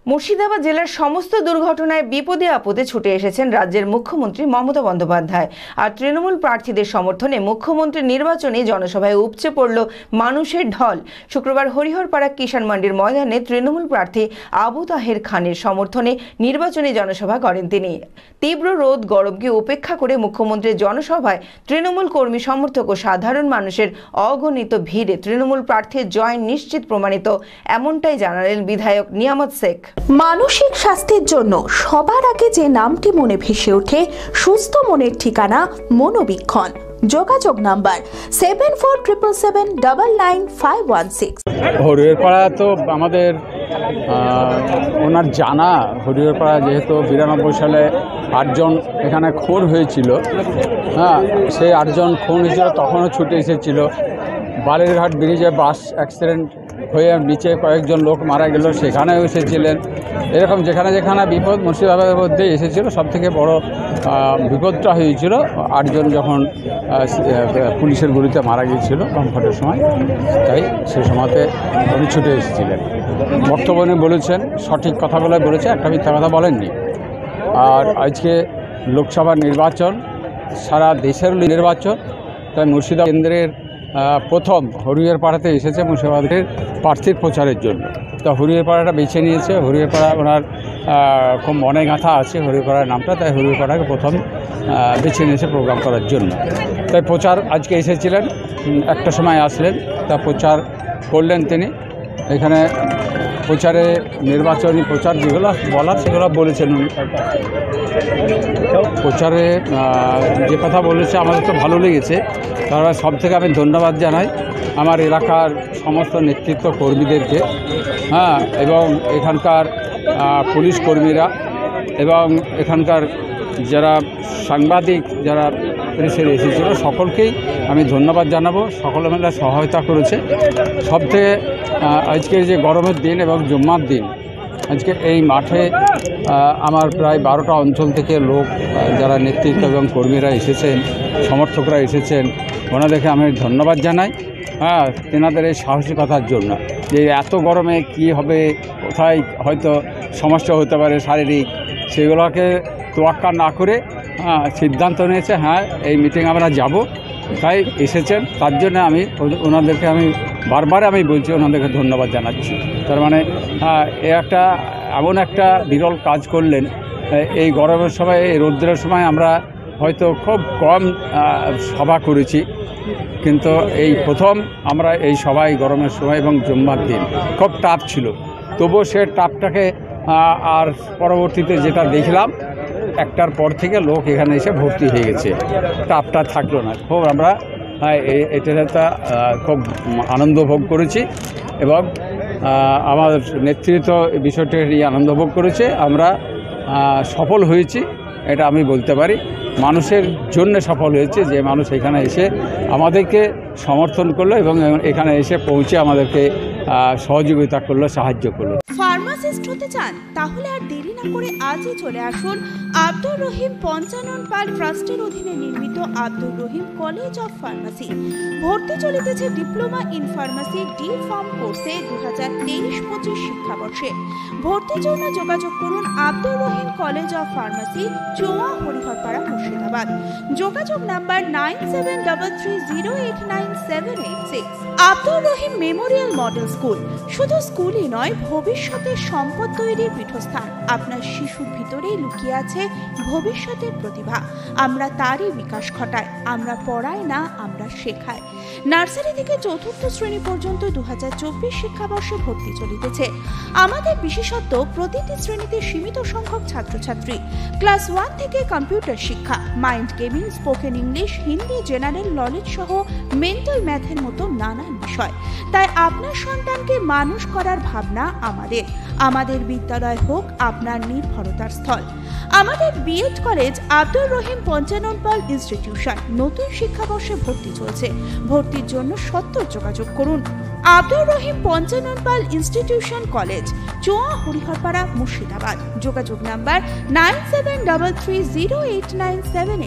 মুর্শিদাবাদ জেলার সমস্ত দুর্ঘটনায় বিপদে আপদে ছুটে এসেছেন রাজ্যের মুখ্যমন্ত্রী মমতা বন্দ্যোপাধ্যায়। আর তৃণমূল প্রার্থীদের সমর্থনে মুখ্যমন্ত্রীর নির্বাচনী জনসভায় উপচে পড়ল মানুষের ঢল। শুক্রবার হরিহরপাড়া কিষাণ মান্ডির ময়দানে তৃণমূল প্রার্থী আবু তাহের খানের সমর্থনে নির্বাচনী জনসভা করেন তিনি। তীব্র রোদ গরমকে উপেক্ষা করে মুখ্যমন্ত্রীর জনসভায় তৃণমূল কর্মী সমর্থক ও সাধারণ মানুষের অগণিত ভিড়ে তৃণমূল প্রার্থীর জয় নিশ্চিত প্রমাণিত, এমনটাই জানালেন বিধায়ক নিয়ামত শেখ। মানসিক স্বাস্থ্যের জন্য সবার আগে যে নামটি মনে ভেসে ওঠে, সুস্থ মনের ঠিকানা মনোবীক্ষণ। যোগাযোগ নাম্বার 7477799516। হরিহরপাড়া তো আমাদের ওনার জানা, হরিহরপাড়া যেহেতু 92 সালে 8 জন এখানে খুন হয়েছিল, সেই 8 জন খুন হয়েছিল, তখনও ছুটে এসেছিল। বালিরঘাট ব্রিজে বাস অ্যাক্সিডেন্ট হয়ে নিচে কয়েকজন লোক মারা গেল, সেখানেও এসেছিলেন। এরকম যেখানে যেখানে বিপদ মুর্শিদাবাদের মধ্যে এসেছিল, সবথেকে বড় বিপদটা হয়েছিল 8 জন যখন পুলিশের গুলিতে মারা গিয়েছিল কমফর্টের সময়। তাই সে সময়তে উনি ছুটে এসেছিলেন। বক্তব্য বলেছেন, সঠিক কথাগুলো বলেছে, একটা মিথ্যা কথা বলেননি। আর আজকে লোকসভা নির্বাচন, সারা দেশের নির্বাচন, তাই মুর্শিদাবাদ কেন্দ্রের প্রথম হরিহরপাড়াতে এসেছে মুর্শিদাবাদের প্রার্থীর প্রচারের জন্য। তো হরিহরপাড়াটা বেছে নিয়েছে। হরিহরপাড়া ওনার খুব মনে গাঁথা আছে হরিহরপাড়ার নামটা, তাই হরিহরপাড়াকে প্রথম বেছে নিয়েছে প্রোগ্রাম করার জন্য। তাই প্রচার আজকে এসেছিলেন, একটা সময় আসলেন, তা প্রচার করলেন তিনি। এখানে প্রচারে নির্বাচনী প্রচার যেগুলো বলার সেগুলো বলেছেন উনি। প্রচারে যে কথা বলেছে আমাদের তো ভালো লেগেছে। তারা সব থেকে আমি ধন্যবাদ জানাই আমার এলাকার সমস্ত নেতৃত্ব কর্মীদেরকে, এবং এখানকার পুলিশ কর্মীরা এবং এখানকার যারা সাংবাদিক, যারা প্রেসের এসেছিল, সকলকেই আমি ধন্যবাদ জানাবো। সকলে মিলে সহায়তা করেছে। সবথেকে আজকের যে গরমের দিন এবং জুম্মার দিন, আজকে এই মাঠে আমার প্রায় 12টা অঞ্চল থেকে লোক, যারা নেতৃত্ব এবং কর্মীরা এসেছেন, সমর্থকরা এসেছেন, ওনাদেরকে আমি ধন্যবাদ জানাই। তেনাদের এই সাহসিকতার জন্য, যে এত গরমে কি হবে, কোথায় হয়তো সমস্যা হতে পারে শারীরিক, সেগুলোকে তোয়াক্কা না করে সিদ্ধান্ত নিয়েছে, এই মিটিং আমরা যাব, তাই এসেছেন। তার জন্য আমি ওনাদেরকে বারবার বলছি, ওনাদেরকে ধন্যবাদ জানাচ্ছি। তার মানে এমন একটা বিরল কাজ করলেন। এই গরমের সময়, এই রৌদ্রের সময় আমরা হয়তো খুব কম সভা করেছি, কিন্তু এই প্রথম আমরা এই সভায় গরমের সময় এবং জুম্মার দিন খুব টাফ ছিল। তবুও সে টাফটাকে আর পরবর্তীতে যেটা দেখলাম, একটার পর থেকে লোক এখানে এসে ভর্তি হয়ে গেছে, টাফটা থাকলো না। খুব আমরা এটা খুব আনন্দ ভোগ করেছি এবং আমার নেতৃত্ব বিষয়টি আনন্দ ভোগ করেছে। আমরা সফল হয়েছি, এটা আমি বলতে পারি। মানুষের জন্য সফল হয়েছে, যে মানুষ এখানে এসে আমাদেরকে সমর্থন করলো এবং এখানে এসে পৌঁছে আমাদেরকে সহযোগিতা করলো, সাহায্য করলো। ফার্মাসিস্ট হতে চান? তাহলে আর দেরি না করে আজই চলে আসুন আব্দুর রহিম পঞ্চানন পাল ট্রাস্টের অধীনে নির্মিত Abdur Rahim college of pharmacy. ভর্তি চলিতেছে diploma in pharmacy D pharm কোর্সে 2023-25 শিক্ষাবর্ষে। ভর্তির জন্য যোগাযোগ করুন Abdur Rahim college of pharmacy, Choa, Hariharpara, Murshidabad. যোগাযোগ number 9733089786। Abdur Rahim memorial model school শুধু স্কুলই নয়, ভবিষ্যতের সম্পদ তৈরির পীঠস্থান। আপনার শিশুর ভিতরেই লুকিয়ে আছে ভবিষ্যতের প্রতিভা। আমরা তারই বিকাশ ঘটাই। আমরা পড়াই না, আমরা শেখাই। নার্সারি থেকে 4র্থ শ্রেণী পর্যন্ত 2024 শিক্ষাবর্ষে ভর্তি চলিতেছে। আমাদের বিশেষত্ব, প্রতিটি শ্রেণীতে সীমিত সংখ্যক ছাত্রছাত্রী। ক্লাস 1 থেকে কম্পিউটার শিক্ষা, mind gaming, spoken English, Hindi, general knowledge সহ মেন্টাল ম্যাথের মতো নানান বিষয়। তাই আপনার সন্তানকে মানুষ করার ভাবনা আমাদের বিদ্যালয় হোক আপনার নির্ভরতার স্থল। আমাদের বিএড কলেজ আব্দুর রহিম পঞ্চানন পাল ইনস্টিটিউশন নতুন শিক্ষাবর্ষে ভর্তি চলছে। ভর্তির জন্য সত্ত্বর যোগাযোগ করুন আব্দুর রহিম পঞ্চানন পাল ইনস্টিটিউশন কলেজ, চোয়া, হরিহরপাড়া, মুর্শিদাবাদ। যোগাযোগ নাম্বার 9733089786।